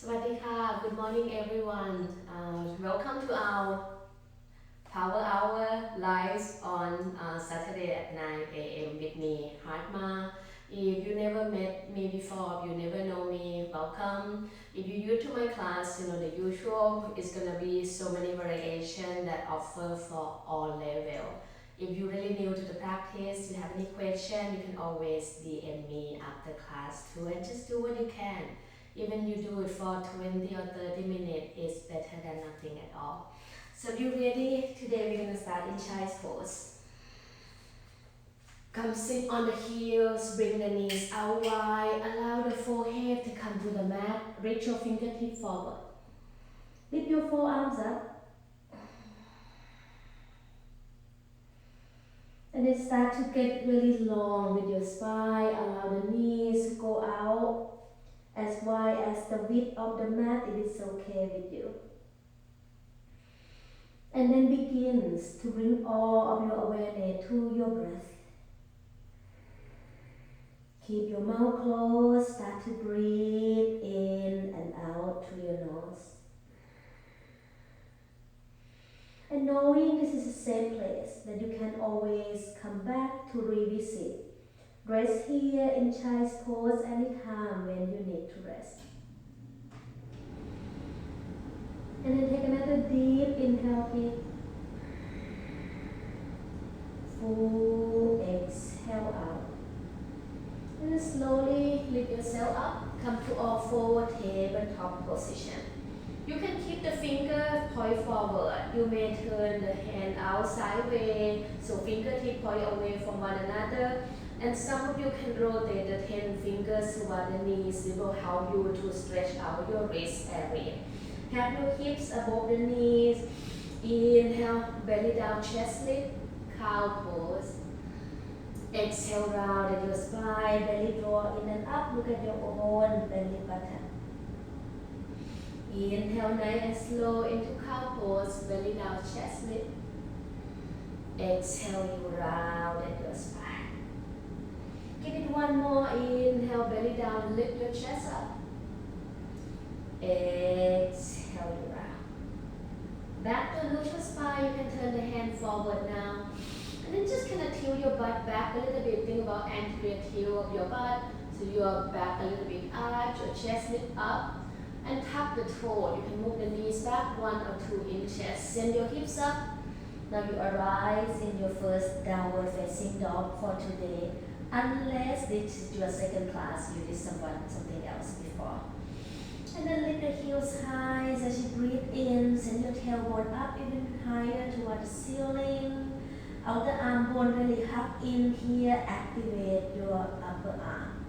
Swadika, good morning everyone. Welcome to our Power Hour live on Saturday at 9 a.m. with me, Hartma. If you never met me before, if you never know me, welcome. If you're new to my class, you know the usual, it's gonna be so many variations that offer for all level. If you're really new to the practice, you have any question, you can always DM me after class too, and just do what you can. Even you do it for 20 or 30 minutes, it's better than nothing at all. So if you're ready, today we're going to start in child's pose. Come sit on the heels, bring the knees out wide, allow the forehead to come to the mat, reach your fingertip forward. Lift your forearms up. And then start to get really long with your spine, allow the knees to go out as wide as the width of the mat, if it's okay with you. And then begins to bring all of your awareness to your breath. Keep your mouth closed, start to breathe in and out through your nose. And knowing this is a safe place that you can always come back to revisit. Rest here in child's pose anytime when you need to rest. And then take another deep inhale here. Full exhale out. And then slowly lift yourself up. Come to all four, tabletop position. You can keep the finger point forward. You may turn the hand out sideways, so fingertip point away from one another. And some of you can rotate the 10 fingers toward the knees. It will help you to stretch out your wrist area. Have your hips above the knees. Inhale, belly down, chest lift, cow pose. Exhale, round at your spine, belly draw in and up. Look at your own belly button. Inhale, nice and slow into cow pose, belly down, chest lift. Exhale, you round at your spine. Give it one more. Inhale, belly down, lift your chest up. Exhale, you round. Back to neutral spine. You can turn the hand forward now. And then just kind of tilt your butt back a little bit. Think about anterior tilt of your butt. So your back a little bit arch, your chest lift up. And tap the toe. You can move the knees back 1 or 2 inches. Send your hips up. Now you arise in your first downward facing dog for today. Unless this is your second class, you did something else before. And then lift the heels high as you breathe in. Send your tailbone up even higher toward the ceiling. Outer arm bone really hug in here. Activate your upper arm.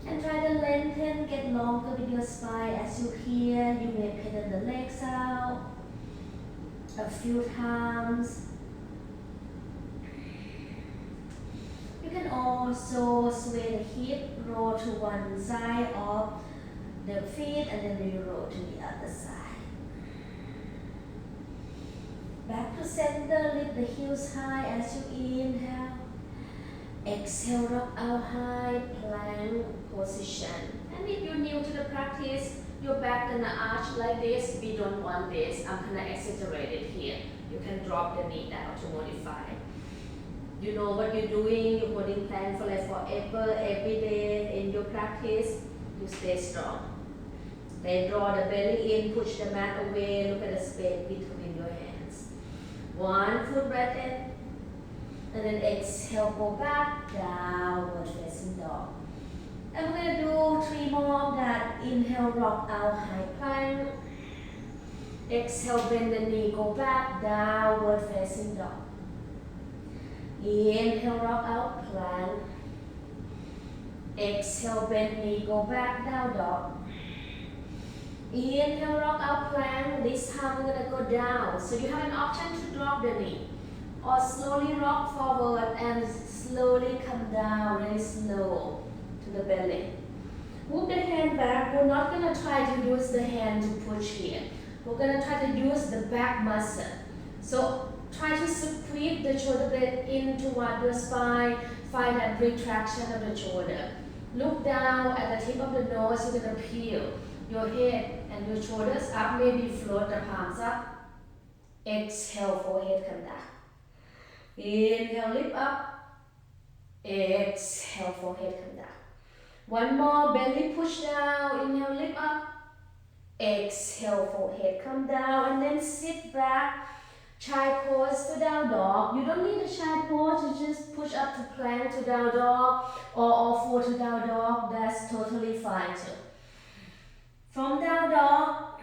And try to lengthen, get longer with your spine as you here. You may pedal the legs out a few times. You can also sway the hip, roll to one side of the feet and then you roll to the other side. Back to center, lift the heels high as you inhale. Exhale, rock out high, plank position. And if you're new to the practice, your back gonna arch like this. We don't want this. I'm gonna exaggerate it here. You can drop the knee down to modify. You know what you're doing. You're holding plank for like forever, every day in your practice. You stay strong. Then draw the belly in, push the mat away. Look at the space between your hands. One full breath in. And then exhale, go back, downward facing dog. And we're going to do 3 more of that. Inhale, rock out, high plank. Exhale, bend the knee, go back, downward facing dog. Inhale, rock out, plank. Exhale, bend knee, go back, down dog. Inhale, rock out, plank. This time we're going to go down. So you have an option to drop the knee. Or slowly rock forward and slowly come down, really slow to the belly. Move the hand back. We're not going to try to use the hand to push here. We're going to try to use the back muscle. So try to squeeze the shoulder blade in toward your spine. Find that retraction of the shoulder. Look down at the tip of the nose. You're going to peel. your head and your shoulders up, maybe float the palms up. Exhale, forehead come down. Inhale, lift up. Exhale, forehead come down. One more, belly push down. Inhale, lift up. Exhale, forehead come down, and then sit back. Child pose to down dog. You don't need a child pose, you just push up to plank to down dog or all four to down dog. That's totally fine too. From down dog,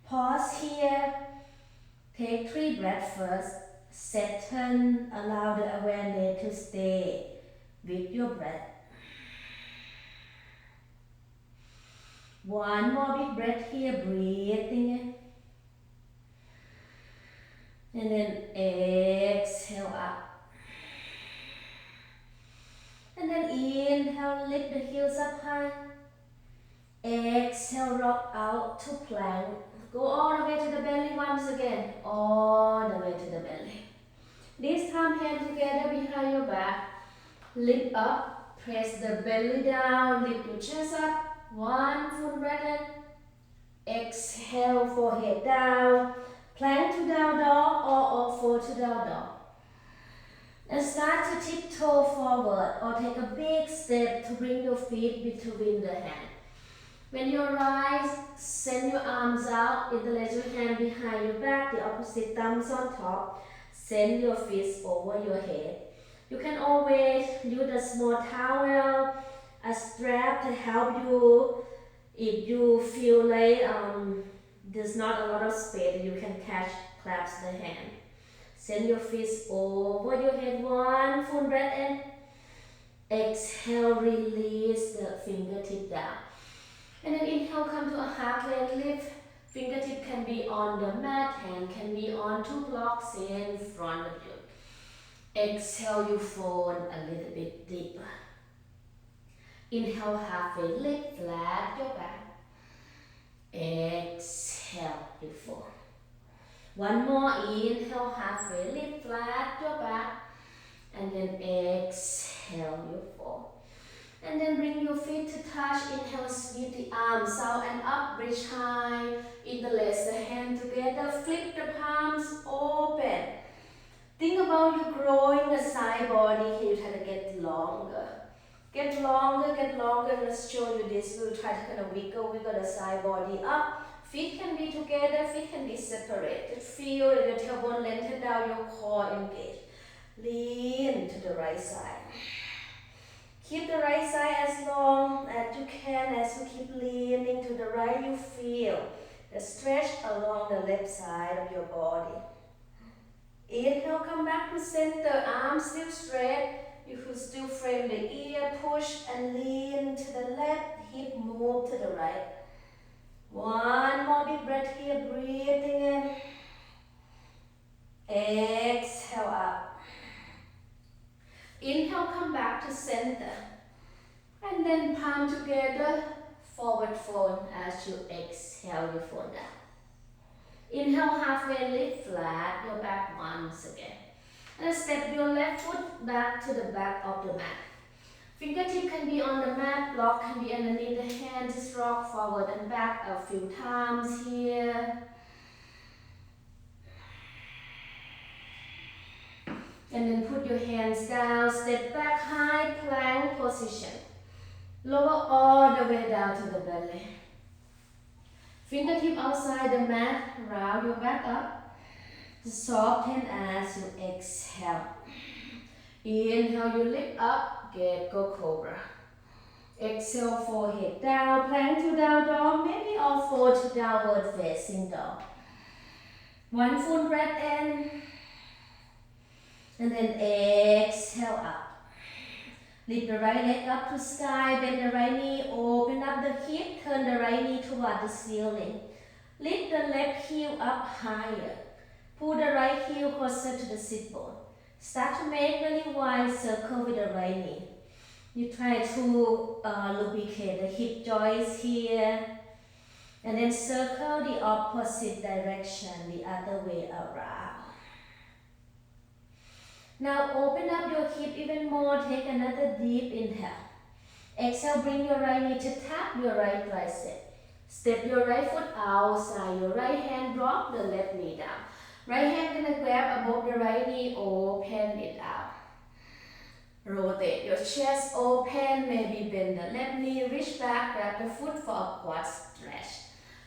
pause here. Take 3 breaths first. Settle, allow the awareness to stay with your breath. One more big breath here, breathing in. And then exhale up. And then inhale, lift the heels up high. Exhale, rock out to plank. Go all the way to the belly once again. All the way to the belly. This time, hands together behind your back. Lift up, press the belly down, lift your chest up. One full breath in. Exhale, forehead down. Plank to down dog or all four to down dog. And start to tiptoe forward or take a big step to bring your feet between the hands. When you rise, send your arms out, interlace your hand behind your back, the opposite thumbs on top. Send your fists over your head. You can always use a small towel, a strap to help you if you feel like there's not a lot of space. You can clasp the hand. Send your fists over your head. One full breath in. Exhale, release the fingertip down. And then inhale, come to a half plank lift. Fingertip can be on the mat, hand can be on 2 blocks in front of you. Exhale, you fold a little bit deeper. Inhale, halfway lift, flat your back. Exhale, you fold. One more, inhale, halfway lift, flat your back. And then exhale, you fold. And then bring your feet to touch. Inhale, sweep the arms out and up, reach high. Interlace the hand together, flip the palms open. Think about you growing the side body here. You try to get longer. Get longer, get longer. Let's show you this. We'll try to kind of wiggle the side body up. Feet can be together, feet can be separated. Feel your tailbone lengthen down, your core engage. Lean to the right side. Keep the right side as long as you can. As you keep leaning to the right, you feel the stretch along the left side of your body. Inhale, come back to center, arms still straight. You could still frame the ear, push and lean to the left, hip move to the right. One more big breath here, breathing in. Exhale up. Inhale, come back to center. And then palm together, forward fold as you exhale, you fold down. Inhale, halfway lift, flat your back once again. And step your left foot back to the back of the mat. Fingertip can be on the mat, block can be underneath the hand. Just rock forward and back a few times here. And then put your hands down, step back, high plank position. Lower all the way down to the belly. Fingertip outside the mat, round your back up. Soften as you exhale. Inhale, you lift up, Gecko Cobra. Exhale, forehead down, plank to down dog, maybe all four to downward facing dog. One full breath in. And then exhale up. Lift the right leg up to sky, bend the right knee, open up the hip, turn the right knee toward the ceiling. Lift the left heel up higher. Pull the right heel closer to the sit bone. Start to make really wide circle with the right knee. You try to lubricate the hip joints here. And then circle the opposite direction, the other way around. Now open up your hip even more. Take another deep inhale. Exhale, bring your right knee to tap your right tricep. Step your right foot outside your right hand, drop the left knee down. Right hand gonna grab above the right knee, open it out. Rotate your chest, open, maybe bend the left knee, reach back, grab the foot for a quad stretch.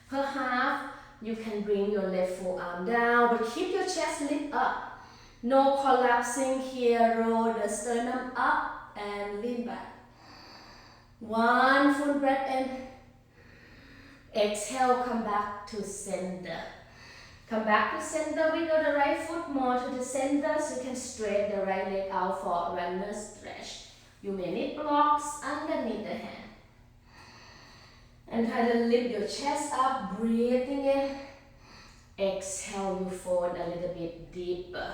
Per half, you can bring your left forearm down, but keep your chest lift up. No collapsing here, roll the sternum up and lean back. One full breath in. Exhale, come back to center. Come back to center, wiggle the right foot more to the center so you can straight the right leg out for a runner stretch. You may need blocks underneath the hand. And try to lift your chest up, breathing in. Exhale, you fold a little bit deeper.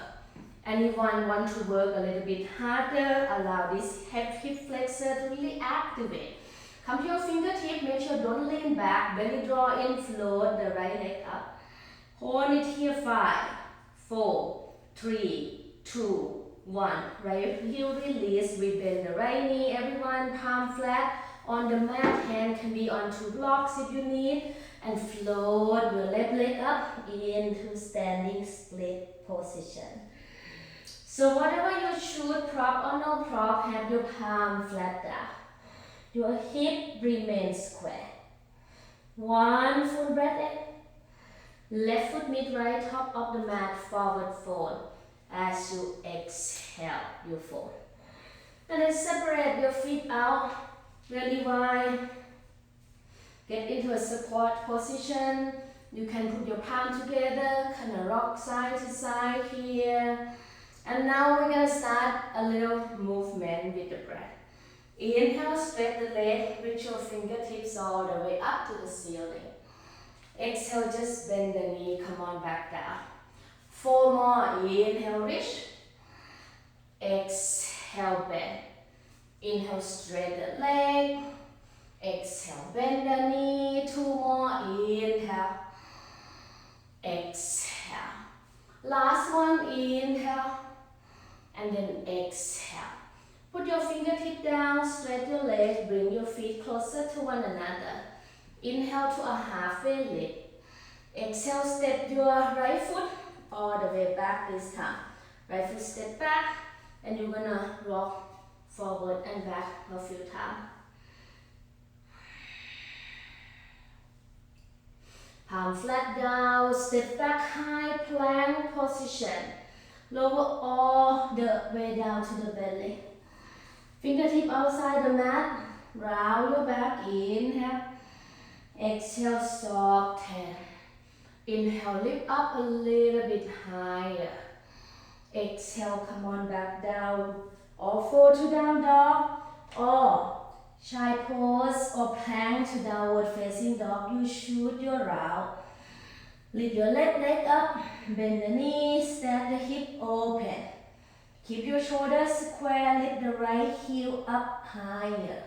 Anyone want to work a little bit harder, allow this hip flexor to really activate. Come to your fingertip, make sure don't lean back, belly draw in, float the right leg up. Hold it here, 5, 4, 3, 2, 1. Right heel release, we bend the right knee, everyone, palm flat on the mat, hand can be on 2 blocks if you need, and float your left leg up into standing split position. So whatever you choose, prop or no prop, have your palm flat down. Your hip remains square. One full breath in. Left foot meet right top of the mat, forward fold. As you exhale, you fold. And then separate your feet out really wide. Get into a squat position. You can put your palm together, kind of rock side to side here. And now we're going to start a little movement with the breath. Inhale, stretch the leg, reach your fingertips all the way up to the ceiling. Exhale, just bend the knee, come on back down. 4 more, inhale, reach. Exhale, bend. Inhale, straight the leg. Exhale, bend the knee. 2 more, inhale. Exhale. Last one, inhale. And then exhale. Put your fingertip down, stretch your legs, bring your feet closer to one another. Inhale to a halfway lift. Exhale, step your right foot all the way back this time. Right foot step back, and you're gonna rock forward and back a few times. Palm flat down, step back, high plank position. Lower all the way down to the belly. Fingertip outside the mat, round your back, inhale. Exhale, soften. Inhale, lift up a little bit higher. Exhale, come on back down. Or fold to down dog. Or child pose or plank to downward facing dog. You shoot your route. Lift your left leg up. Bend the knees, stand the hip open. Keep your shoulders square. Lift the right heel up higher.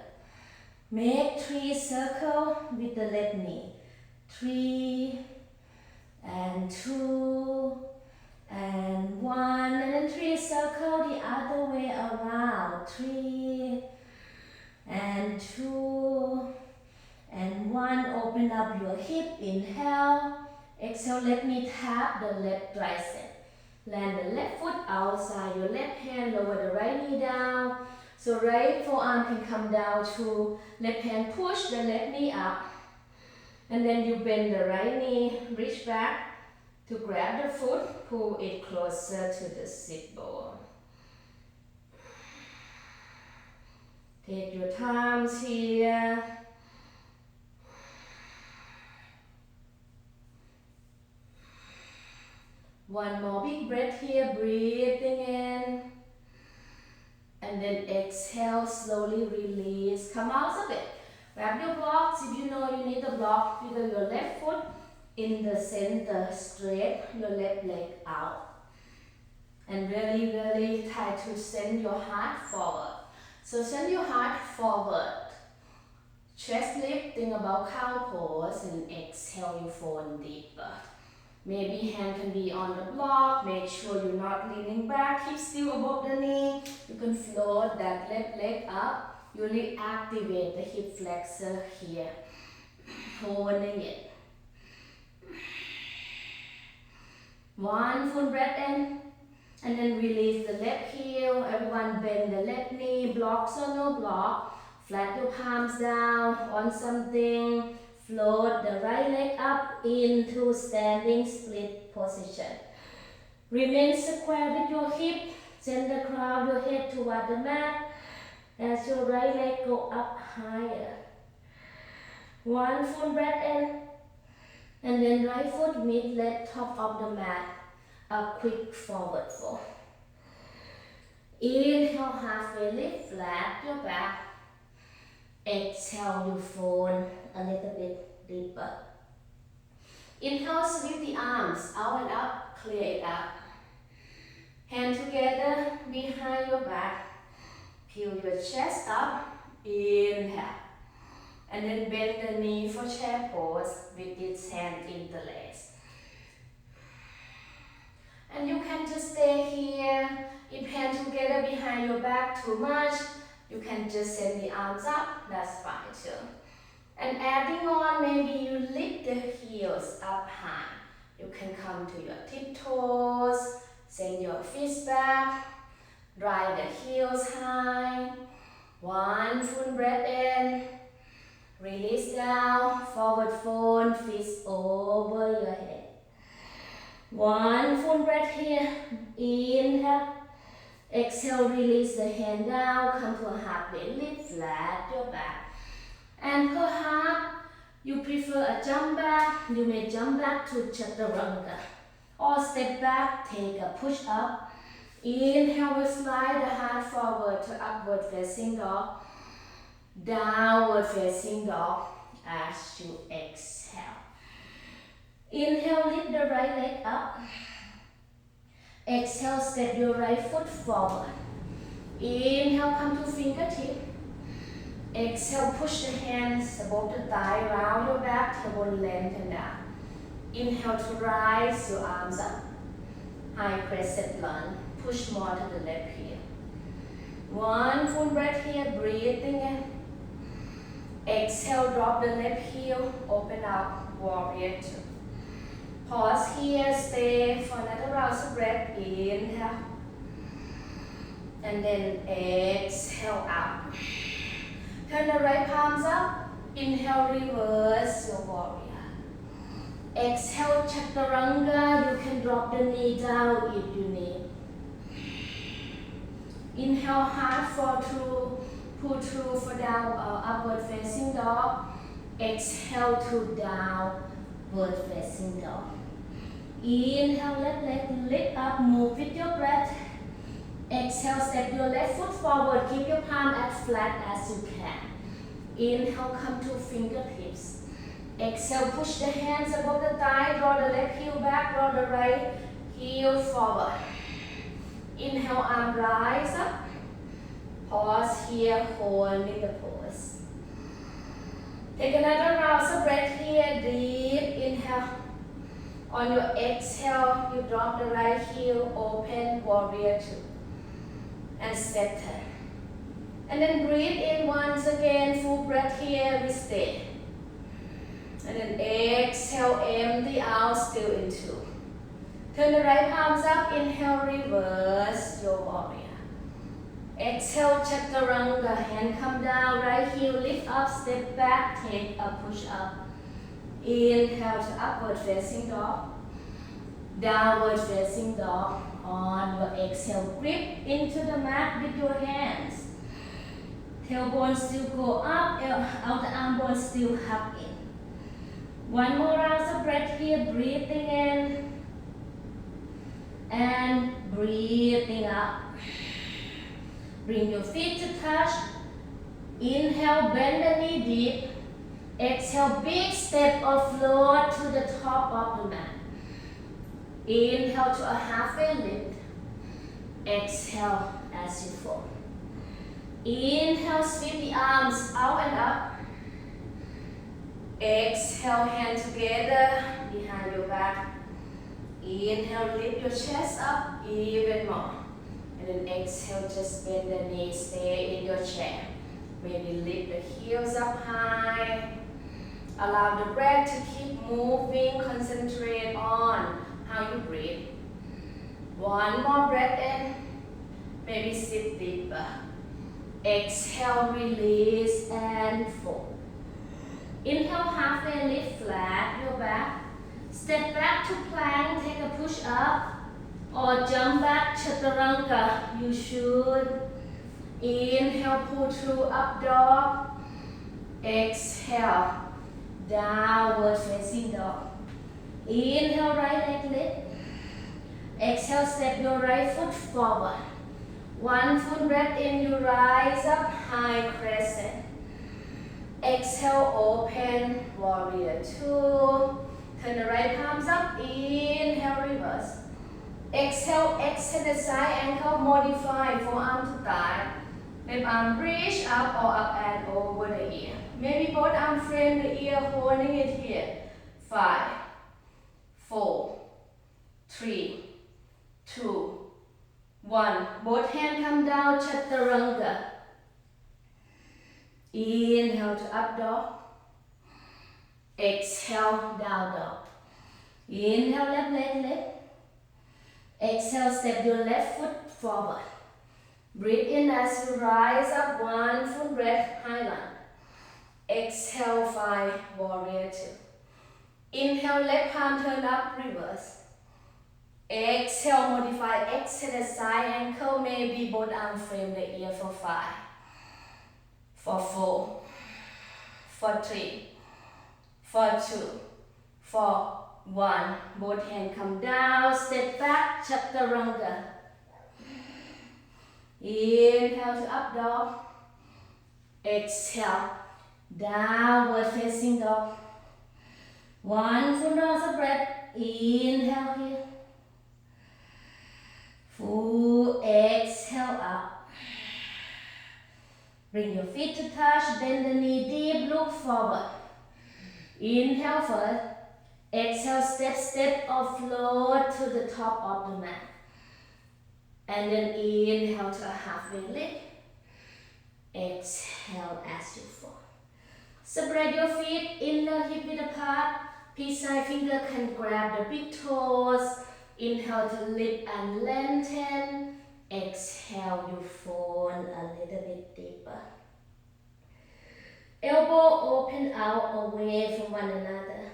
Make 3 circles with the left knee. 3 and 2 and 1, and then 3 circles the other way around. 3 and 2 and 1. Open up your hip. Inhale. Exhale, let me tap the left tricep. Land the left foot outside your left hand, lower the right knee down. So right forearm can come down to left hand, push the left knee up. And then you bend the right knee, reach back to grab the foot, pull it closer to the sit bone. Take your times here. One more big breath here, breathing in. And then exhale, slowly release. Come out of it. Grab your blocks. If you know you need a block, figure your left foot in the center, straight your left leg out. And really, really try to send your heart forward. So send your heart forward. Chest lift, think about cow pose, and exhale, you fold deeper. Maybe hand can be on the block. Make sure you're not leaning back. Keep still above the knee. You can float that left leg up. You really activate the hip flexor here. Holding it. One full breath in. And then release the left heel. Everyone bend the left knee. Blocks or no block. Flat your palms down on something. Float the right leg up into standing split position. Remain square with your hip. Gently crown your head toward the mat as your right leg go up higher. One full breath in. And then right foot mid leg top of the mat. A quick forward fold. Inhale, halfway lift, flat your back. Exhale, you fold a little bit deeper. Inhale, sweep the arms out and up, clear it up. Hand together behind your back. Peel your chest up. Inhale. And then bend the knee for chair pose with its hand interlaced. And you can just stay here. If hand together behind your back too much, you can just send the arms up. That's fine too. And adding on, maybe you lift the heels up high. You can come to your tiptoes. Send your fists back. Drive the heels high. One full breath in. Release down. Forward fold. Fists over your head. One full breath here. Inhale. Exhale, release the hand down. Come to a halfway lift. Flat your back. And perhaps you prefer a jump back. You may jump back to Chaturanga. Or step back, take a push up. Inhale, we slide the heart forward to upward facing dog. Downward facing dog as you exhale. Inhale, lift the right leg up. Exhale, step your right foot forward. Inhale, come to fingertip. Exhale, push the hands above the thigh, round your back, tailbone lengthen down. Inhale to rise your arms up. High crescent lunge. Push more to the left heel. One full breath here, breathing in. Exhale, drop the left heel, open up, warrior two. Pause here, stay for another round of breath. Inhale. And then exhale out. Turn the right palms up. Inhale, reverse your warrior. Exhale, Chaturanga. You can drop the knee down if you need. Inhale, heart fall through, pull through for down upward facing dog. Exhale to downward facing dog. Inhale, left leg lift up, move with your breath. Exhale, step your left foot forward. Keep your palm as flat as you can. Inhale, come to fingertips. Exhale, push the hands above the thigh. Draw the left heel back. Draw the right heel forward. Inhale, arm rise up. Pause here, holding the pose. Take another round of breath here. Deep inhale. On your exhale, you drop the right heel, open, warrior two. And step turn. And then breathe in once again, full breath here, we stay. And then exhale, empty out, still in two. Turn the right palms up, inhale, reverse your warrior. Exhale, Chaturanga, hand come down, right heel lift up, step back, take a push up. Inhale to upward facing dog. Downward facing dog. On your exhale, grip into the mat with your hands. Tailbone still go up, outer arm bone still hug in. One more round of breath here, breathing in and breathing out. Bring your feet to touch. Inhale, bend the knee deep. Exhale, big step or float to the top of the mat. Inhale to a halfway lift. Exhale as you fold. Inhale, sweep the arms out and up. Exhale, hand together behind your back. Inhale, lift your chest up even more. And then exhale, just bend the knees, stay in your chair. Maybe lift the heels up high. Allow the breath to keep moving. Concentrate on how you breathe. One more breath in. Maybe sit deeper. Exhale, release and fold. Inhale, halfway lift, flat your back. Step back to plank, take a push up. Or jump back, chaturanga. You should. Inhale, pull through, up dog. Exhale, downward facing dog. Inhale, right leg lift. Exhale, step your right foot forward. One full breath in, you rise up, high crescent. Exhale, open, warrior two. Turn the right palms up, inhale, reverse. Exhale, extend the side ankle, modify, forearm to thigh. Left arm reach up or up and over the ear. Maybe both arms frame the ear, holding it here. 5, 4, 3, 2, 1. Both hands come down, chaturanga. Inhale to up dog. Exhale, down dog. Inhale, left leg lift. Exhale, step your left foot forward. Breathe in as you rise up, one full breath, high lunge. Exhale, 5, warrior 2. Inhale, left palm turn up, reverse. Exhale, modify, exhale the side ankle, maybe both arms frame the ear for 5, for 4, for 3, for 2, for 1. Both hands come down, step back, chaturanga. Inhale to up dog. Exhale, downward facing dog. One full nose of breath. Inhale here. Full exhale up. Bring your feet to touch, bend the knee deep, look forward. Inhale first. Exhale, step or float to the top of the mat. And then inhale to a halfway lift. Exhale as you fall. Spread your feet, inner hip width apart. Peace side finger can grab the big toes. Inhale to lift and lengthen. Exhale, you fold a little bit deeper. Elbow open out away from one another.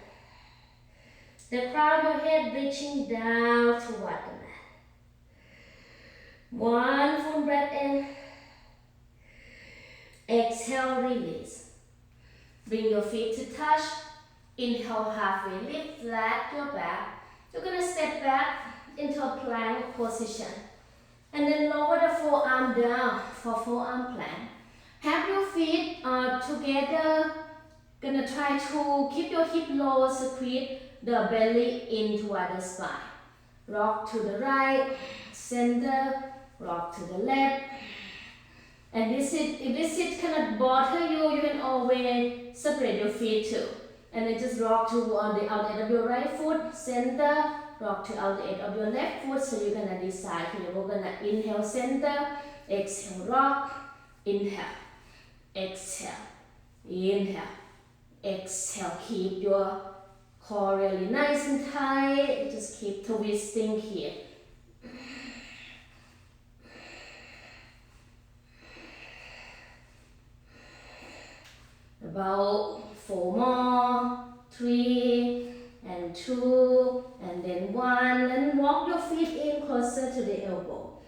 The crown of your head reaching down toward the mat. One full breath in. Exhale, release. Bring your feet to touch. Inhale, halfway lift, flat your back. You're going to step back into a plank position. And then lower the forearm down for forearm plank. Have your feet together. Gonna try to keep your hip low, squeeze the belly in toward the spine. Rock to the right, center, rock to the left. And if this sit cannot bother you, you can always separate your feet too. And then just rock to the outside of your right foot, center, rock to outside of your left foot. So you're gonna decide here. We're gonna inhale, center, exhale, rock, inhale, exhale, inhale, exhale. Keep your core really nice and tight. Just keep twisting here. About 4 more, 3 and 2 and then 1, and walk your feet in closer to the elbow.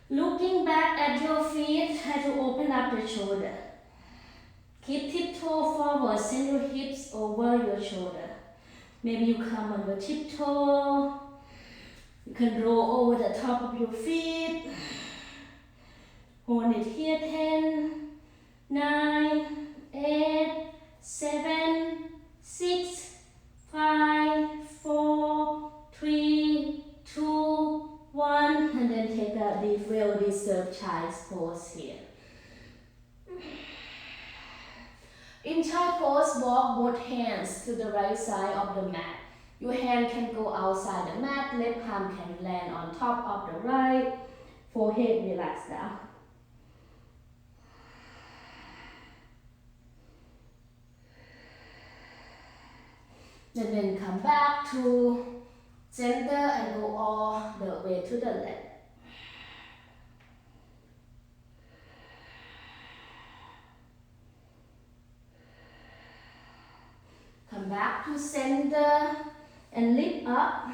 Looking back at your feet, try to open up the shoulder. Keep tiptoe forward, send your hips over your shoulder. Maybe you come on your tiptoe. You can roll over the top of your feet. Hold it here, 10, 9, 8, 7, 6, 5, 4, 3, 2, 1. And then take a deep, well-deserved child's pose here. In child pose, walk both hands to the right side of the mat. Your hand can go outside the mat, left palm can land on top of the right. Forehead relax down. And then come back to center and go all the way to the left. Come back to center and lift up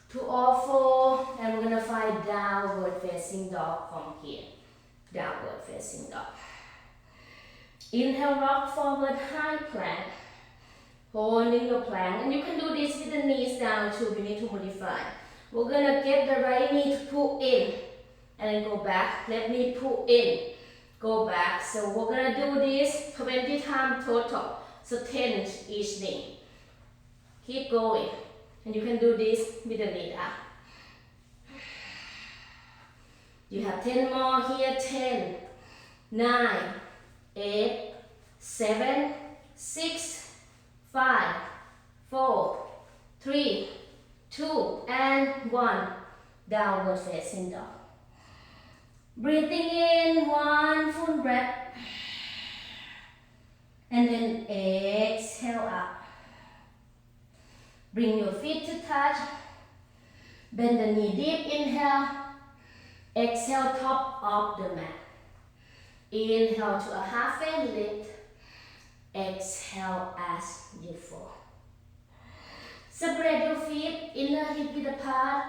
to all four, and we're gonna find downward facing dog from here. Downward facing dog. Inhale, rock forward, high plank. Holding your plank, and you can do this with the knees down too. We need to modify. We're gonna get the right knee to pull in, and then go back. Left knee pull in, go back. So we're gonna do this 20 times total. So 10 each knee. Keep going, and you can do this with the knee down. You have 10 more here. 10, 9, 8, 7, 6, 5, 4, 3, 2, and 1. Downward facing dog. Breathing in, one full breath. And then exhale up. Bring your feet to touch. Bend the knee deep, inhale. Exhale, top of the mat. Inhale to a halfway lift. Exhale as you fall. Separate your feet, inner hip width apart.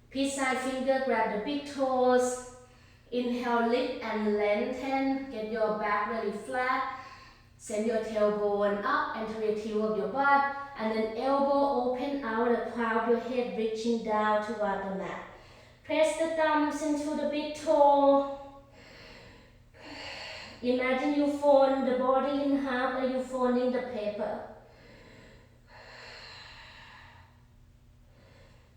Peace side finger, grab the big toes. Inhale, lift and lengthen. Get your back really flat. Send your tailbone up and to the heel of your butt. And then elbow open out the crown of your head, reaching down toward the mat. Press the thumbs into the big toe. Imagine you fold the body in half like you're folding the paper.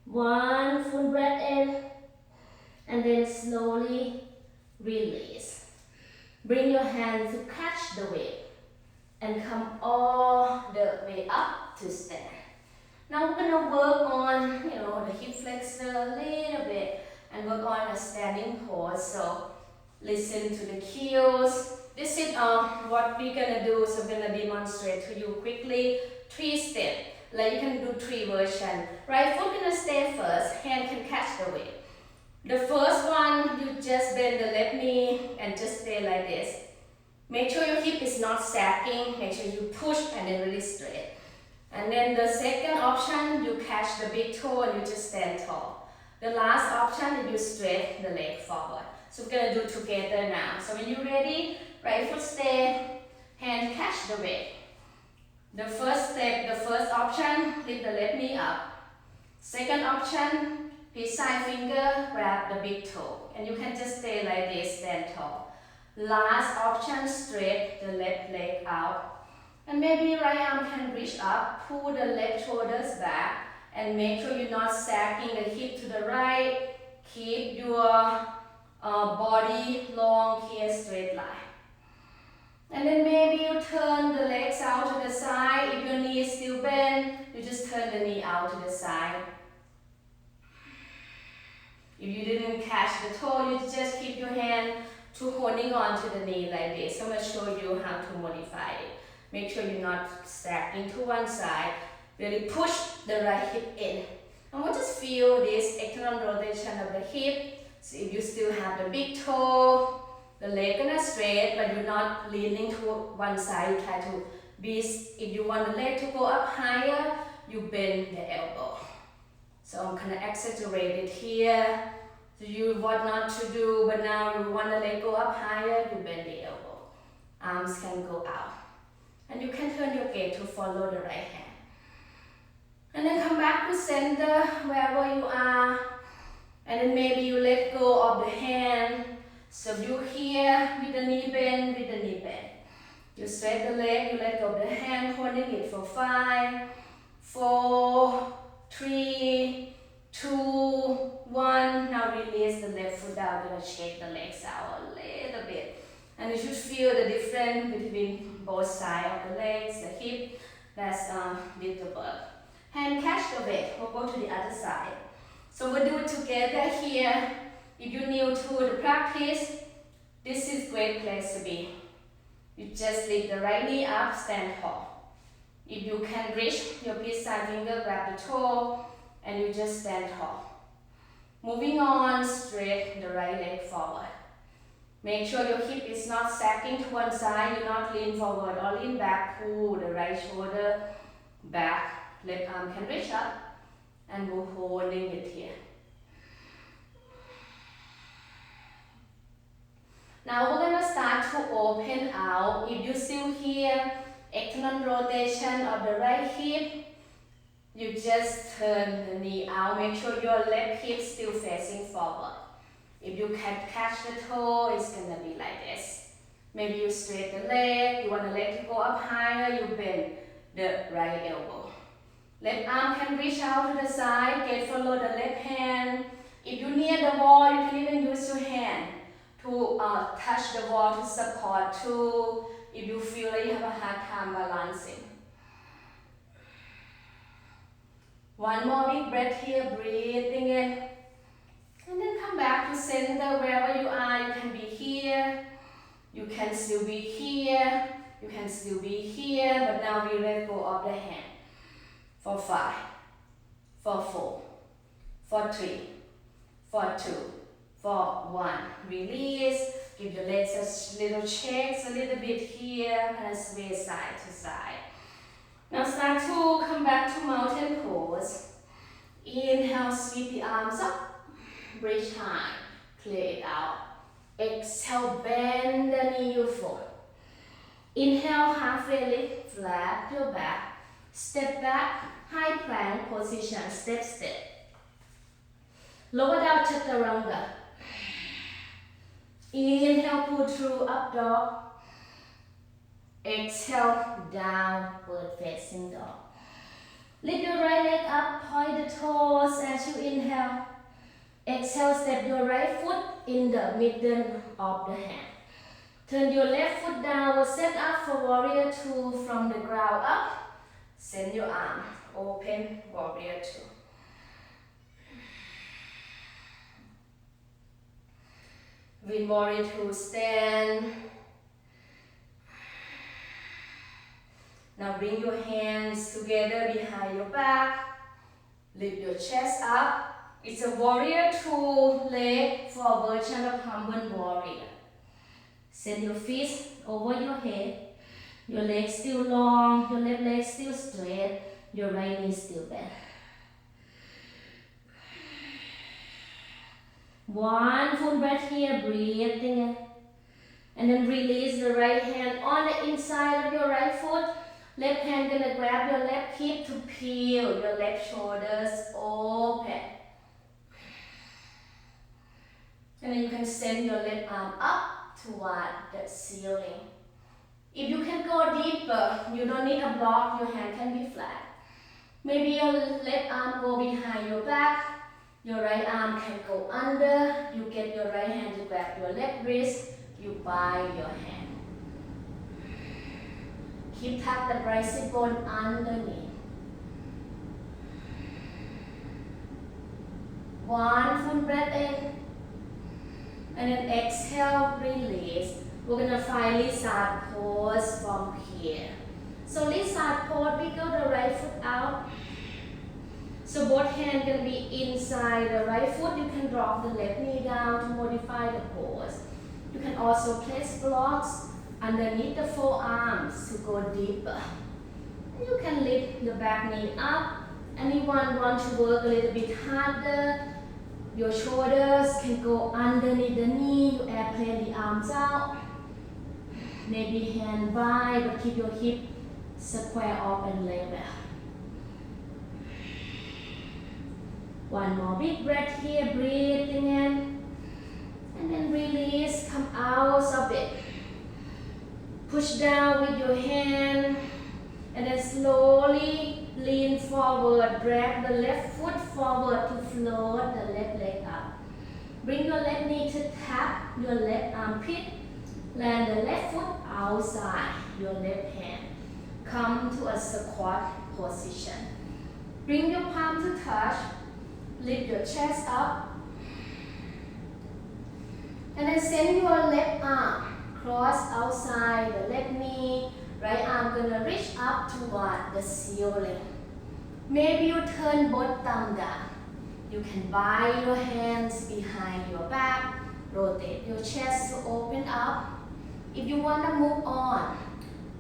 One full breath in, and then slowly release. Bring your hands to catch the weight and come all the way up to stand. Now we're gonna work on, the hip flexor a little bit and work on a standing pose. So listen to the cues. This is what we're gonna do. So I'm gonna demonstrate to you quickly. 3 steps. Like you can do 3 versions. Right foot gonna stay first. Hand can catch the weight. The first one, you just bend the left knee and just stay like this. Make sure your hip is not sagging. Make sure you push and then release straight. And then the second option, you catch the big toe and you just stand tall. The last option is you straight the leg forward. So we're gonna do together now. So when you're ready, right foot stay, hand catch the weight. The first step, the first option, lift the left knee up. Second option, peace side finger, grab the big toe. And you can just stay like this, stand tall. Last option, straight the left leg out. And maybe right arm can reach up, pull the left shoulders back, and make sure you're not sagging the hip to the right. Keep your body long here, straight line. And then maybe you turn the legs out to the side. If your knee is still bent, you just turn the knee out to the side. If you didn't catch the toe, you just keep your hand to holding on to the knee like this. I'm going to show you how to modify it. Make sure you're not sagging to one side. Really push the right hip in. And we'll just feel this external rotation of the hip. So if you still have the big toe, the leg gonna straight, but you're not leaning to one side. You try to be, if you want the leg to go up higher, you bend the elbow. So I'm gonna exaggerate it here. So you what not to do, but now you want the leg go up higher, you bend the elbow. Arms can go out. And you can turn your gaze to follow the right hand. And then come back to center, wherever you are. And then maybe you let go of the hand. So you're here with the knee bend, with the knee bend. You straight the leg, you let go of the hand, holding it for 5, 4, 3, 2, 1. Now release the left foot down. Gonna shake the legs out a little bit. And you should feel the difference between both sides of the legs, the hip. That's visible. Hand catch the weight. We'll go to the other side. So we'll do it together here. If you're new to the practice, this is a great place to be. You just lift the right knee up, stand tall. If you can reach your side finger, grab the toe, and you just stand tall. Moving on, straight the right leg forward. Make sure your hip is not sagging to one side, you not lean forward or lean back. Pull the right shoulder back. Left arm can reach up, and we're holding it here. Now we're going to start to open out. If you still hear external rotation of the right hip, you just turn the knee out. Make sure your left hip still facing forward. If you can catch the toe, it's going to be like this. Maybe you straighten the leg. You want the leg to go up higher, you bend the right elbow. Left arm can reach out to the side. Get follow the left hand. If you're near the wall, you can even use your hand to touch the wall to support too, if you feel like you have a hard time balancing. One more big breath here, breathing in. And then come back to center wherever you are. You can be here, you can still be here, you can still be here, but now we let go of the hand. For 5, for 4, for 3, for 2, for 1. Release. Give your legs a little shakes, a little bit here, and sway side to side. Now start to come back to mountain pose. Inhale, sweep the arms up. Reach high. Clear it out. Exhale, bend the knee, you fold. Inhale, halfway lift, flat your back. Step back, high plank position, step, step. Lower down, chaturanga. Inhale, pull through, up dog. Exhale, downward facing dog. Lift your right leg up, point the toes as you inhale. Exhale, step your right foot in the middle of the hand. Turn your left foot downward, set up for warrior 2 from the ground up. Send your arm, open warrior 2. With warrior 2, stand. Now bring your hands together behind your back. Lift your chest up. It's a warrior 2 leg for version of humble warrior. Send your feet over your head. Your legs still long, your left leg still straight, your right knee still bent. One full breath here, breathing in. And then release the right hand on the inside of your right foot. Left hand gonna grab your left hip to peel your left shoulders open. And then you can send your left arm up toward the ceiling. If you can go deeper, you don't need a block, your hand can be flat. Maybe your left arm go behind your back. Your right arm can go under. You get your right hand to grab your left wrist. You bind your hand. Keep tuck the bicep bone underneath. One full breath in. And then exhale, release. We're going to find lizard pose from here. So lizard pose, wiggle the right foot out. So both hands can be inside the right foot. You can drop the left knee down to modify the pose. You can also place blocks underneath the forearms to go deeper. You can lift the back knee up. Anyone want to work a little bit harder? Your shoulders can go underneath the knee. You airplane the arms out. Maybe hand wide, but keep your hip square up and level. One more big breath here, breathing in. And then release, come out of it. Push down with your hand. And then slowly lean forward. Drag the left foot forward to float the left leg up. Bring your left knee to tap your left armpit. Land the left foot outside your left hand. Come to a squat position. Bring your palm to touch. Lift your chest up. And then send your left arm cross outside the left knee. Right arm gonna reach up toward the ceiling. Maybe you turn both thumb down. You can bind your hands behind your back, rotate your chest to open up. If you want to move on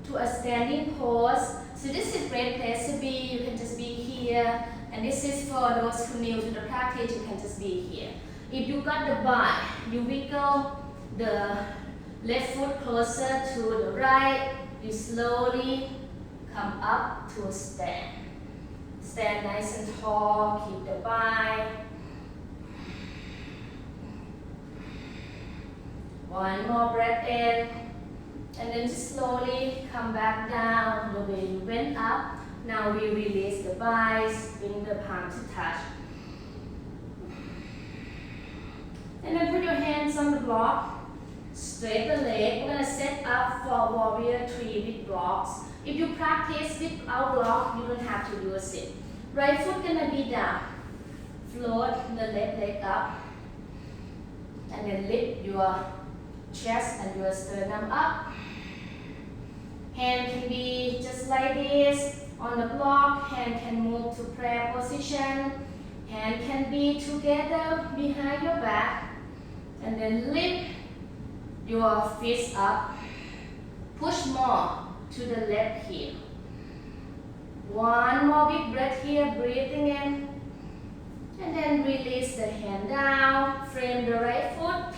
to a standing pose, so this is a great place to be. You can just be here, and this is for those who new to the practice, you can just be here. If you got the bind, you wiggle the left foot closer to the right, you slowly come up to a stand. Stand nice and tall, keep the bind. One more breath in, and then just slowly come back down the way you went up. Now we release the binds, bring the palm to touch. And then put your hands on the block, straight the leg. We're going to set up for warrior 3 with blocks. If you practice without block, you don't have to use it. Right foot gonna be down. Float the left leg up. And then lift your chest and your sternum up. Hand can be just like this on the block. Hand can move to prayer position. Hand can be together behind your back. And then lift your fists up. Push more to the left heel. One more big breath here, breathing in. And then release the hand down, frame the right foot.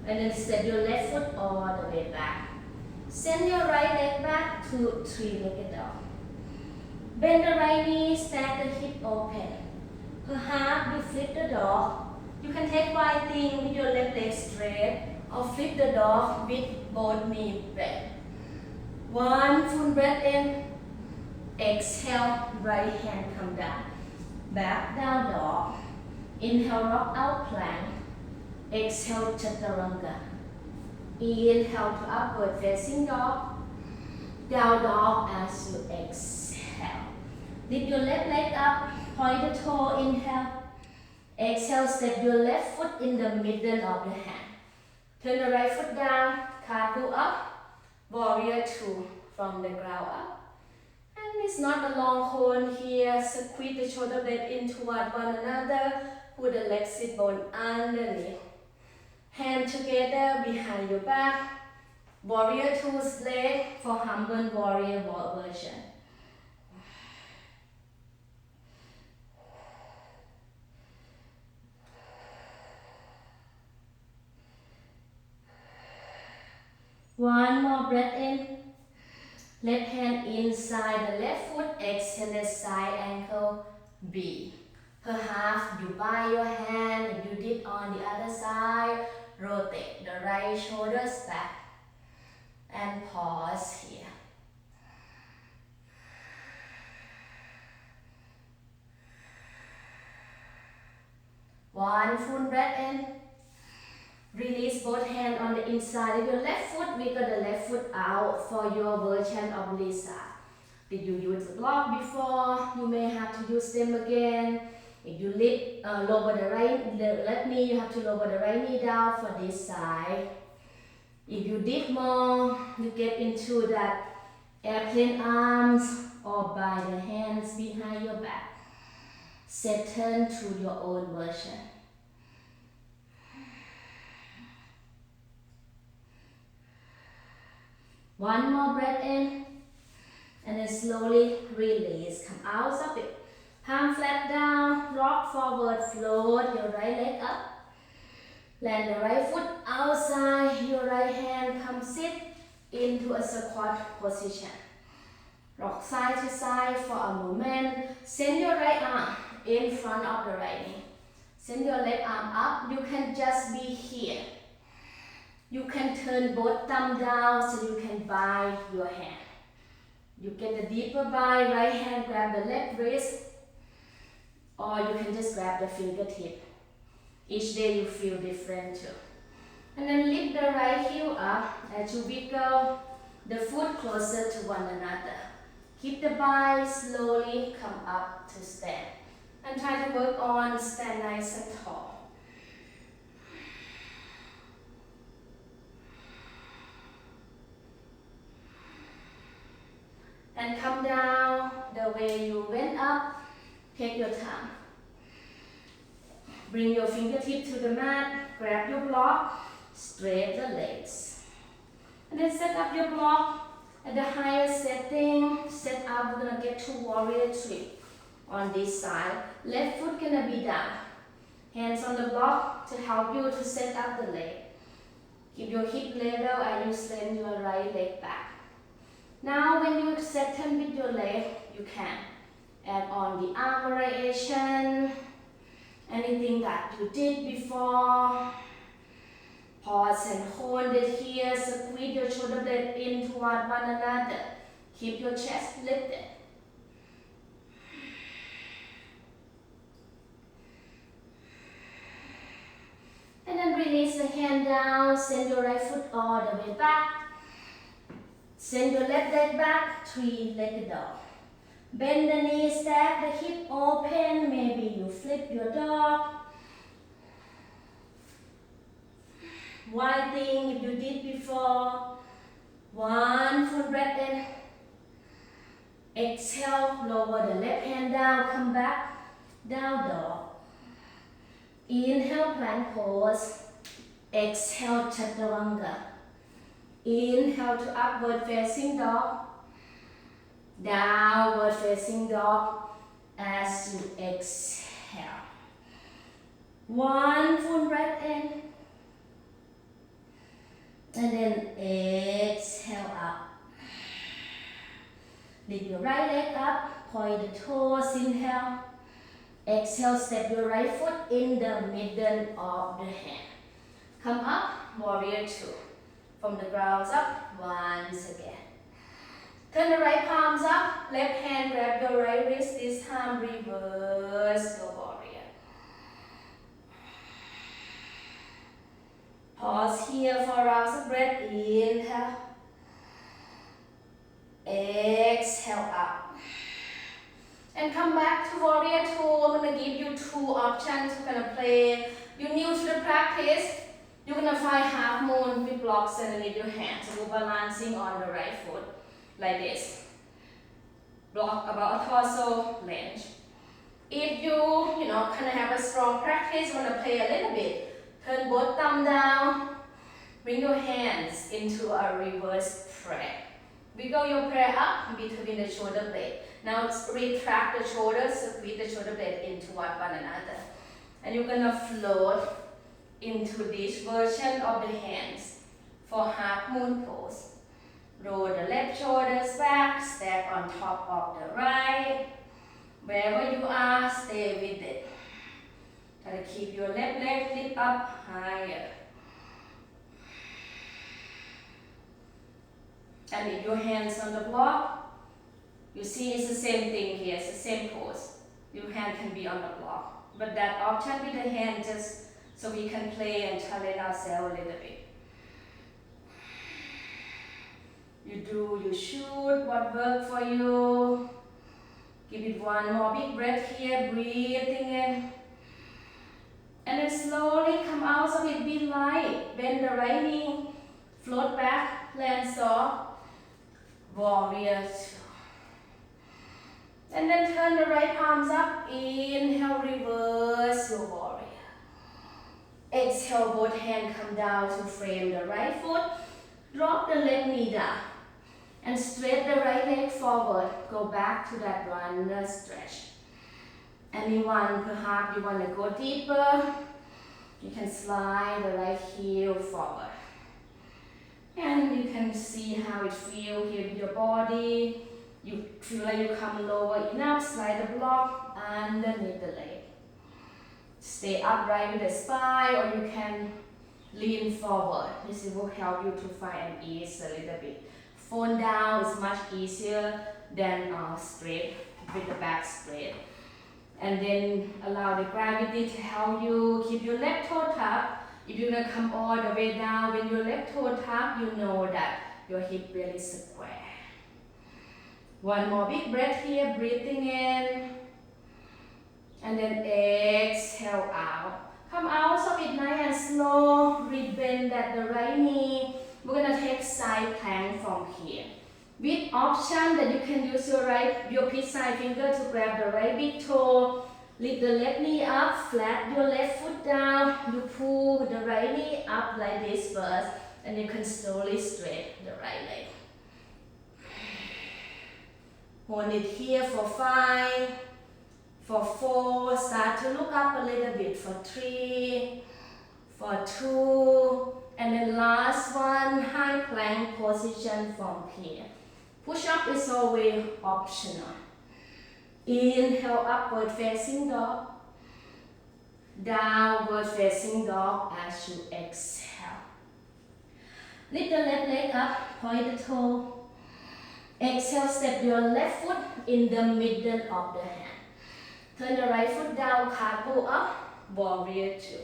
And then step your left foot all the way back. Send your right leg back to 3-legged dog. Bend the right knee, stack the hip open. Perhaps you flip the dog. You can take right thing with your left leg straight, or flip the dog with both knees bent. One full breath in. Exhale, right hand come down. Back down dog. Inhale, rock out plank. Exhale, chaturanga. Inhale to upward facing dog. Down dog as you exhale. Lift your left leg up, point the toe, inhale. Exhale, step your left foot in the middle of the hand. Turn the right foot down, cartwheel up, warrior 2 from the ground up. And it's not a long hold here, squeeze the shoulder blade in toward one another, put the leg sit bone underneath. Hand together behind your back, warrior 2's leg for humble warrior version. One more breath in. Left hand inside the left foot, extend the side ankle, B. Perhaps you bind your hand, if you did on the other side, rotate the right shoulders back and pause here. One full breath in. Release both hands on the inside of your left foot. Wiggle the left foot out for your version of Lisa. Did you use the block before? You may have to use them again. If you lower the left knee, you have to lower the right knee down for this side. If you did more, you get into that airplane arms or by the hands behind your back. Settle to your own version. One more breath in, and then slowly release. Come out of it. Palm flat down, rock forward, float your right leg up. Land the right foot outside, your right hand come sit into a squat position. Rock side to side for a moment. Send your right arm in front of the right knee. Send your left arm up. You can just be here. You can turn both thumb down so you can bind your hand. You get a deeper bind, right hand grab the left wrist, or you can just grab the fingertip. Each day you feel different too. And then lift the right heel up as you wiggle the foot closer to one another. Keep the bind, slowly come up to stand. And try to work on stand nice and tall. and come down the way you went up. Take your time. Bring your fingertip to the mat, grab your block, straight the legs. And then set up your block at the highest setting. Set up, we're gonna get to warrior three. On this side, left foot gonna be down. Hands on the block to help you to set up the leg. Keep your hip level and you send your right leg back. Now when you settle with your leg, you can add on the arm variation, anything that you did before. Pause and hold it here, squeeze your shoulder blade in toward one another. Keep your chest lifted. And then release the hand down, send your right foot all the way back. Send your left leg back, three-legged dog. Bend the knees, stack the hip open, maybe you flip your dog. One thing if you did before, one full breath in. Exhale, lower the left hand down, come back, down dog. Inhale, plank pose. Exhale, chaturanga. Inhale to upward facing dog. Downward facing dog as you exhale. One full breath in. And then exhale up. Lift your right leg up, point the toes, inhale. Exhale, step your right foot in the middle of the hand. Come up, warrior two. From the ground up, once again. Turn the right palms up, left hand grab your right wrist, this time reverse your warrior. Pause here for rounds of breath, inhale. Exhale up. And come back to warrior two. I'm going to give you two options. We're going to play. You're new to the practice. You're going to find half moon with blocks underneath your hands. So we're balancing on the right foot like this. Block about a torso length. If you kind of have a strong practice, you want to play a little bit. Turn both thumb down. Bring your hands into a reverse prayer. Wiggle your prayer up between the shoulder blade. Now retract the shoulders, squeeze the shoulder blade into one another. And you're going to float into this version of the hands for half moon pose. Roll the left shoulders back, step on top of the right. Wherever you are, stay with it. Try to keep your left leg lift up higher. And with your hands on the block, you see it's the same thing here, it's the same pose. Your hand can be on the block. But that option with the hand just so we can play and challenge ourselves a little bit. You do, you shoot, what worked for you. Give it one more big breath here, breathing in. And then slowly come out of it, be light. Bend the right knee, float back, land soft. Warrior two. And then turn the right palms up, inhale, reverse your warrior. Exhale, both hands come down to frame the right foot. Drop the left knee down. And straight the right leg forward. Go back to that runner stretch. Anyone, perhaps you want to go deeper, you can slide the right heel forward. And you can see how it feels here with your body. You feel like you come lower enough, slide the block underneath the leg. Stay upright with the spine, or you can lean forward. This will help you to find ease a little bit. Phone down is much easier than straight with the back straight. And then allow the gravity to help you keep your left toe tucked. If you're going to come all the way down, when your left toe tucked, you know that your hip really square. One more big breath here, breathing in. And then exhale out. Come out of it nice and slow. Rebend at the right knee. We're going to take side plank from here. With option that you can use your pizza finger to grab the right big toe, lift the left knee up, flat your left foot down, you pull the right knee up like this first, and you can slowly straighten the right leg. Hold it here for 5, for 4, start to look up a little bit for 3, for 2, and then last one, high plank position from here. Push up is always optional. Inhale, upward facing dog. Downward facing dog as you exhale. Lift the left leg up, point the toe. Exhale, step your left foot in the middle of the hand. Turn the right foot down, cartwheel up, warrior 2.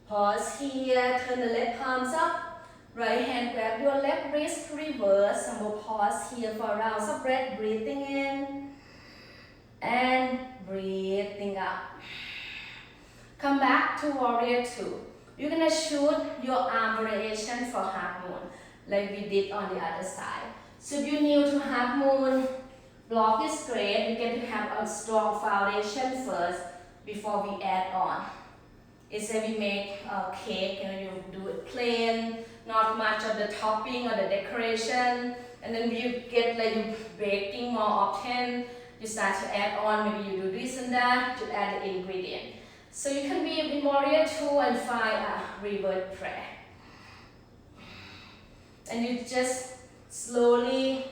Pause here, turn the left palms up. Right hand grab your left wrist, reverse, and we'll pause here for rounds of breath, breathing in and breathing out. Come back to warrior 2. You're gonna shoot your arm variation for half moon, like we did on the other side. So if you're new to half moon, block is straight. You get to have a strong foundation first before we add on. It's like we make a cake, you do it plain, not much of the topping or the decoration, and then you get like you baking more often, you start to add on, maybe you do this and that to add the ingredient. So you can be in warrior 2 and find a revert prayer. And you just slowly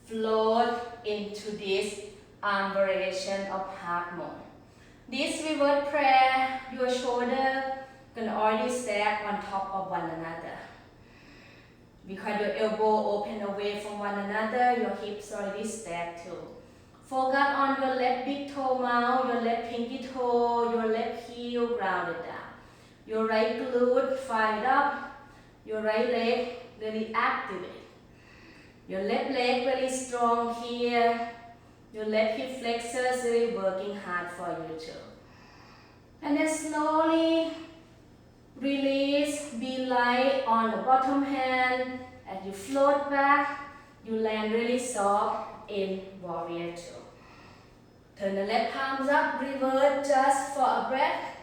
float into this arm variation of half moon. This revert prayer, your shoulder can already stack on top of one another. Because your elbow open away from one another, your hips already stacked too. Focus on your left big toe mount, your left pinky toe, your left heel grounded down. Your right glute fired up, your right leg really activate. Your left leg really strong here. Your left hip flexors really working hard for you too. And then slowly release, be light on the bottom hand. As you float back, you land really soft in warrior 2. Turn the left palms up, revert just for a breath.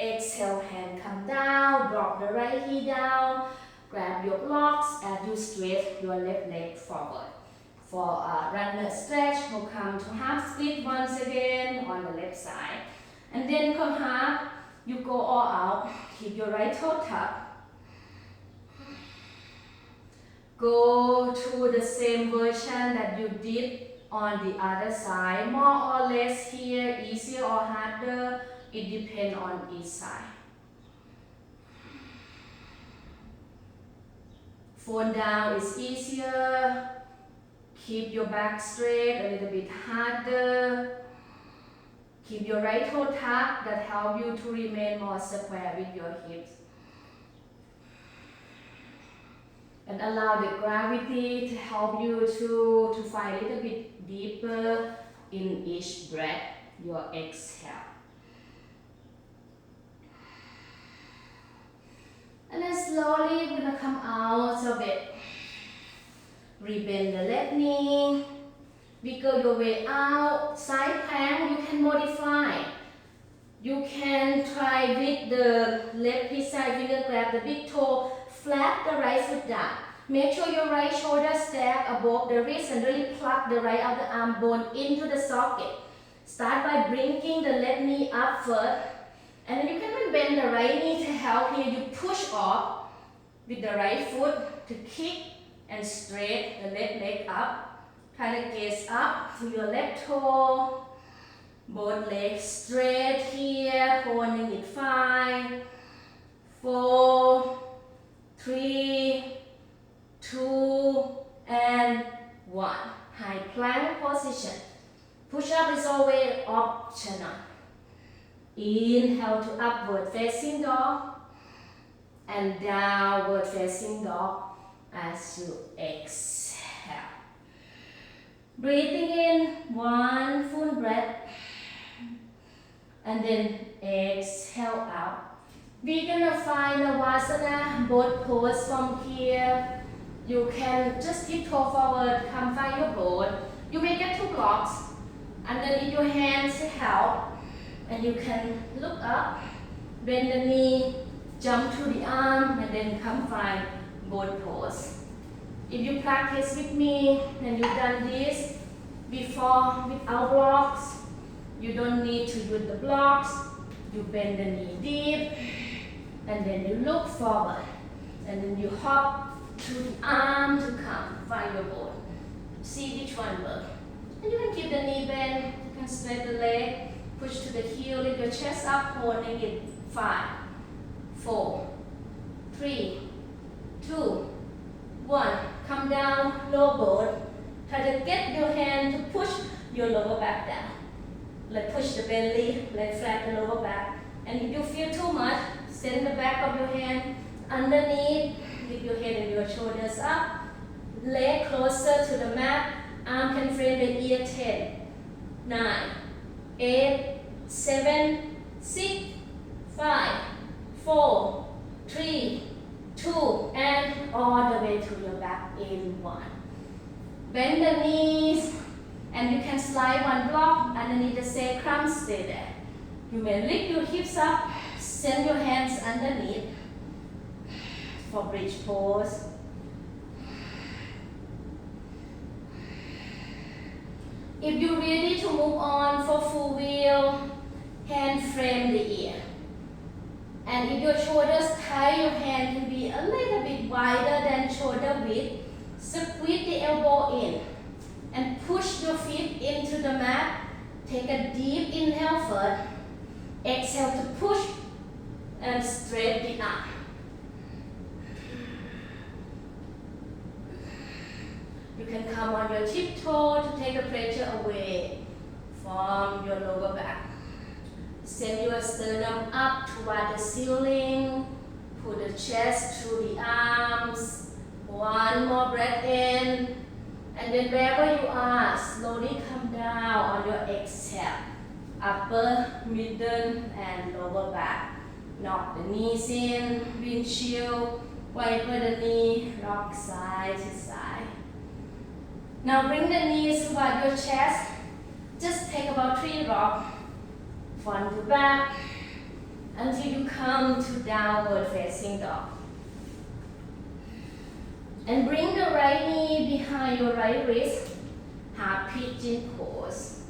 Exhale, hand come down, drop the right heel down. Grab your blocks as you stretch your left leg forward. For a runner stretch, we'll come to half split once again on the left side. And then come half, you go all out, keep your right toe tucked. Go to the same version that you did on the other side. More or less here, easier or harder, it depends on each side. Fall down is easier. Keep your back straight, a little bit harder. Keep your right toe tucked, that help you to remain more square with your hips. And allow the gravity to help you to find a little bit deeper in each breath, your exhale. And then slowly we're gonna come out of it. Rebend the left knee. Wiggle your way out. Side plank, you can modify. You can try with the left side finger, grab the big toe, flat the right foot down. Make sure your right shoulder stack above the wrist and really plug the right of the arm bone into the socket. Start by bringing the left knee up first. And then you can bend the right knee to help here. You push off with the right foot to kick and straight the left leg up. Try to gaze up to your left toe. Both legs straight here, holding it 5, 4, 3, 2, and 1. High plank position. Push up is always optional. Inhale to upward facing dog and downward facing dog as you exhale. Breathing in, 1 full breath, and then exhale out. We're gonna find Navasana, both pose from here. You can just tiptoe forward, come find your boat. You may get 2 blocks. Underneath your hands help. And you can look up, bend the knee, jump to the arm, and then come find boat pose. If you practice with me and you've done this before without blocks, you don't need to use the blocks. You bend the knee deep, and then you look forward, and then you hop to the arm to come find your boat. See which one works. And you can keep the knee bent, you can straight the leg, push to the heel, lift your chest up, holding it. 5, 4, 3, 2, 1. Come down, low boat. Try to get your hand to push your lower back down. Let push the belly, let flat the lower back. And if you feel too much, send the back of your hand underneath, lift your head and your shoulders up. Leg closer to the mat, arm can frame the ear. 10, 9, 8, 7, 6, 5, 4, 3, 2, and all the way to your back in 1. Bend the knees, and you can slide 1 block underneath the sacrum, stay there. You may lift your hips up, send your hands underneath for bridge pose. If you're ready to move on for full wheel, hand frame the ear. And if your shoulders tight, your hand can be a little bit wider than shoulder width. Squeeze the elbow in and push your feet into the mat. Take a deep inhale first. Exhale to push and straight the arm. You can come on your tiptoe to take the pressure away from your lower back. Send your sternum up toward the ceiling. Pull the chest through the arms. 1 more breath in. And then wherever you are, slowly come down on your exhale. Upper, middle, and lower back. Knock the knees in, windshield, wiper the knee, rock side to side. Now bring the knees toward your chest. Just take about 3 rocks, front to back, until you come to downward facing dog. And bring the right knee behind your right wrist, half pigeon pose.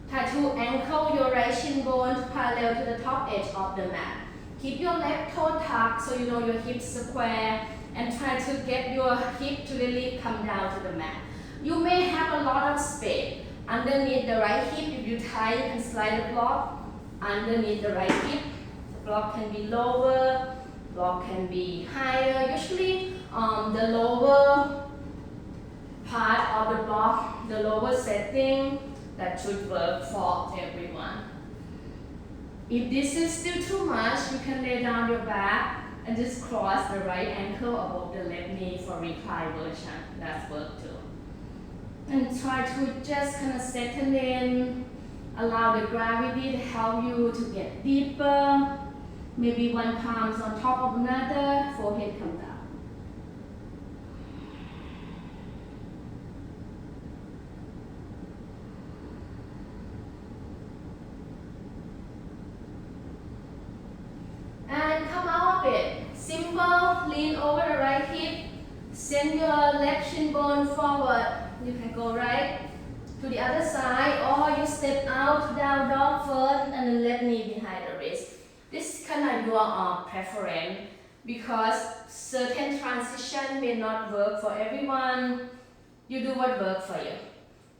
Try to anchor your right shin bone parallel to the top edge of the mat. Keep your left toe tucked so you know your hips square, and try to get your hip to really come down to the mat. You may have a lot of space underneath the right hip. If you tie, you can slide the block underneath the right hip. The block can be lower, block can be higher. Usually the lower part of the block, the lower setting, that should work for everyone. If this is still too much, you can lay down your back and just cross the right ankle above the left knee for recline version. That's work too. And try to just kind of settle in, allow the gravity to help you to get deeper. Maybe one palm's on top of another, forehead come down. And come out of it. Simple, lean over the right hip. Send your left shin bone forward. You can go right to the other side, or you step out to down dog first and then left knee behind the wrist. This is kind of your preference, because certain transition may not work for everyone. You do what works for you.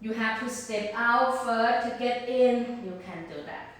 You have to step out first to get in. You can do that.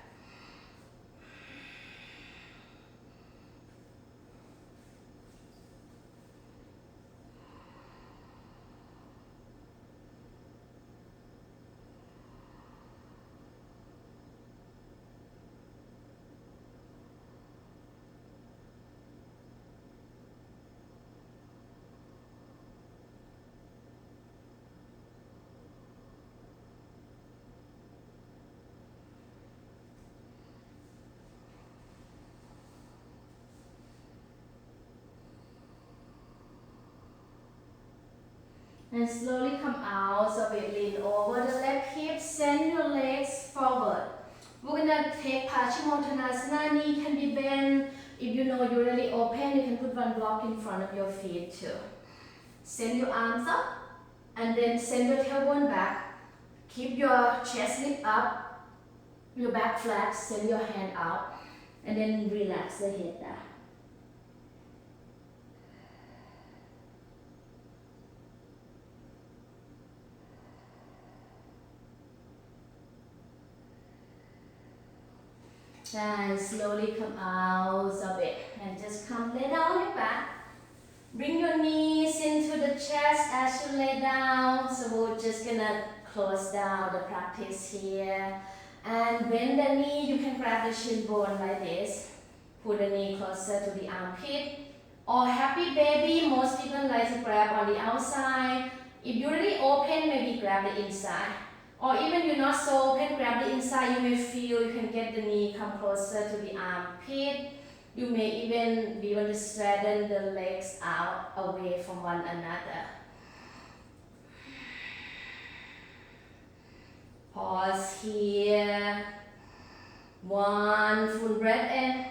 And slowly come out, so we lean over the left hip, send your legs forward. We're gonna take Paschimottanasana, knee can be bent. If you know you're really open, you can put one block in front of your feet too. Send your arms up, and then send your tailbone back. Keep your chest lift up, your back flat, send your hand out, and then relax the head down. And slowly come out of it. And just come lay down on your back. Bring your knees into the chest as you lay down. So we're just gonna close down the practice here. And bend the knee, you can grab the shin bone like this. Put the knee closer to the armpit. Or happy baby, most people like to grab on the outside. If you're really open, maybe grab the inside. Or even you're not so open, grab the inside, you may feel you can get the knee come closer to the armpit. You may even be able to straighten the legs out away from one another. Pause here. One full breath in.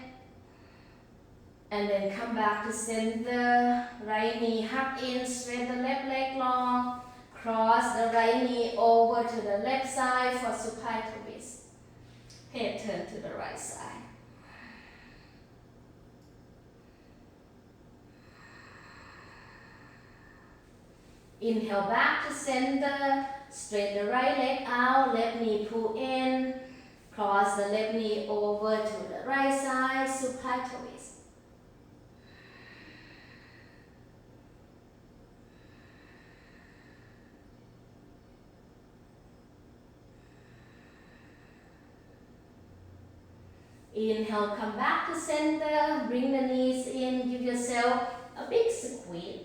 And then come back to center. Right knee hug in, straight the left leg long. Cross the right knee over to the left side for Supine twist. Head turn to the right side. Inhale back to center. Straight the right leg out. Left knee pull in. Cross the left knee over to the right side. Supine twist. Inhale, come back to center, bring the knees in, give yourself a big squeeze.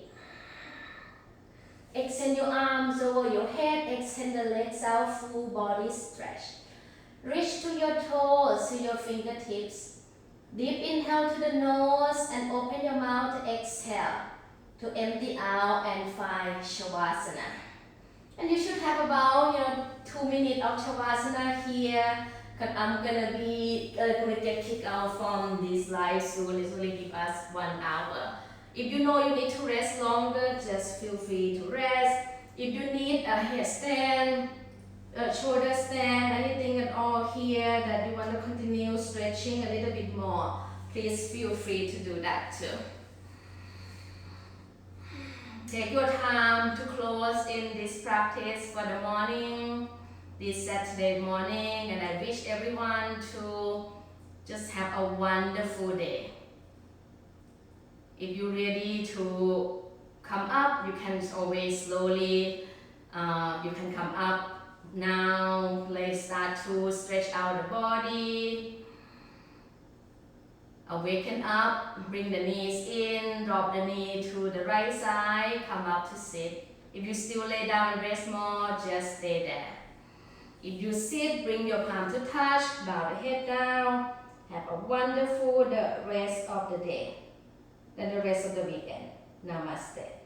Extend your arms over your head, extend the legs out, full body stretch. Reach to your toes, to your fingertips. Deep inhale to the nose and open your mouth to exhale, to empty out and find Shavasana. And you should have about 2 minutes of Shavasana here. Because I'm gonna get kicked out from this live soon. It's only give us 1 hour. If you know you need to rest longer, just feel free to rest. If you need a headstand, a shoulder stand, anything at all here that you want to continue stretching a little bit more, please feel free to do that too. Take your time to close in this practice for the morning. This Saturday morning, and I wish everyone to just have a wonderful day. If you're ready to come up, you can always slowly, you can come up now. Let's start to stretch out the body. Awaken up, bring the knees in, drop the knee to the right side, come up to sit. If you still lay down and rest more, just stay there. If you sit, bring your palm to touch, bow the head down. Have a wonderful rest of the day and the rest of the weekend. Namaste.